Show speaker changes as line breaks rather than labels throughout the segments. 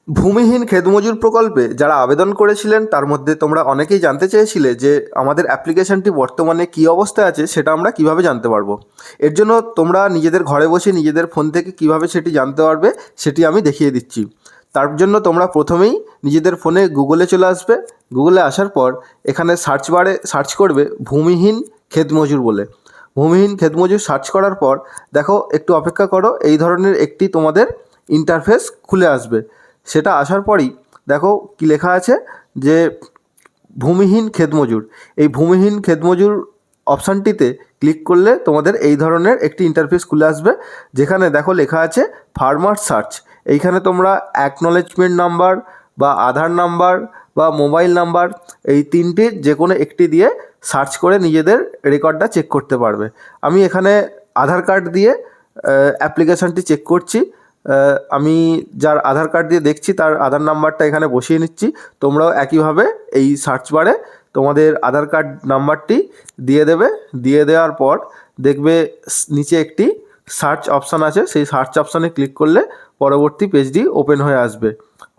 ভূমিহীন ক্ষেতমজুর প্রকল্পে যারা আবেদন করেছিলেন তার মধ্যে তোমরা অনেকেই জানতে চেয়েছিলে যে আমাদের অ্যাপ্লিকেশনটি বর্তমানে কী অবস্থায় আছে সেটা আমরা কিভাবে জানতে পারবো। এর জন্য তোমরা নিজেদের ঘরে বসে নিজেদের ফোন থেকে কিভাবে সেটি জানতে পারবে সেটি আমি দেখিয়ে দিচ্ছি। তার জন্য তোমরা প্রথমেই নিজেদের ফোনে গুগলে চলে আসবে। গুগলে আসার পর এখানে সার্চ বারে সার্চ করবে ভূমিহীন ক্ষেতমজুর বলে। ভূমিহীন ক্ষেতমজুর সার্চ করার পর দেখো একটু অপেক্ষা করো, এই ধরনের একটি তোমাদের ইন্টারফেস খুলে আসবে। সেটা আসার পরই দেখো কি লেখা আছে যে ভূমিহীন ক্ষেতমজুর। এই ভূমিহীন ক্ষেতমজুর অপশানটিতে ক্লিক করলে তোমাদের এই ধরনের একটি ইন্টারফেস খুলে আসবে, যেখানে দেখো লেখা আছে ফার্মার সার্চ। এইখানে তোমরা অ্যাকনলেজমেন্ট নাম্বার বা আধার নাম্বার বা মোবাইল নাম্বার এই তিনটির যে কোনো একটি দিয়ে সার্চ করে নিজেদের রেকর্ডটা চেক করতে পারবে। আমি এখানে আধার কার্ড দিয়ে অ্যাপ্লিকেশানটি চেক করছি। আমি যার আধার কার্ড দিয়ে দেখছি তার আধার নাম্বারটা এখানে বসিয়ে নিচ্ছি। তোমরাও একইভাবে এই সার্চ বারে তোমাদের আধার কার্ড নাম্বারটি দিয়ে দেবে। দিয়ে দেওয়ার পর দেখবে নিচে একটি সার্চ অপশান আছে, সেই সার্চ অপশানে ক্লিক করলে পরবর্তী পেজটি ওপেন হয়ে আসবে।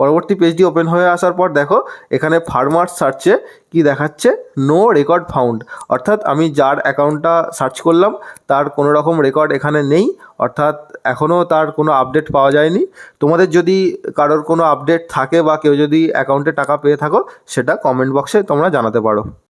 পরবর্তী পেজটি ওপেন হয়ে আসার পর দেখো এখানে ফার্মার সার্চে কি দেখাচ্ছে, নো রেকর্ড ফাউন্ড। অর্থাৎ আমি যার অ্যাকাউন্টটা সার্চ করলাম তার কোনো রকম রেকর্ড এখানে নেই, অর্থাৎ এখনও তার কোনো আপডেট পাওয়া যায়নি। তোমাদের যদি কারোর কোনো আপডেট থাকে বা কেউ যদি অ্যাকাউন্টে টাকা পেয়ে থাকো সেটা কমেন্ট বক্সে তোমরা জানাতে পারো।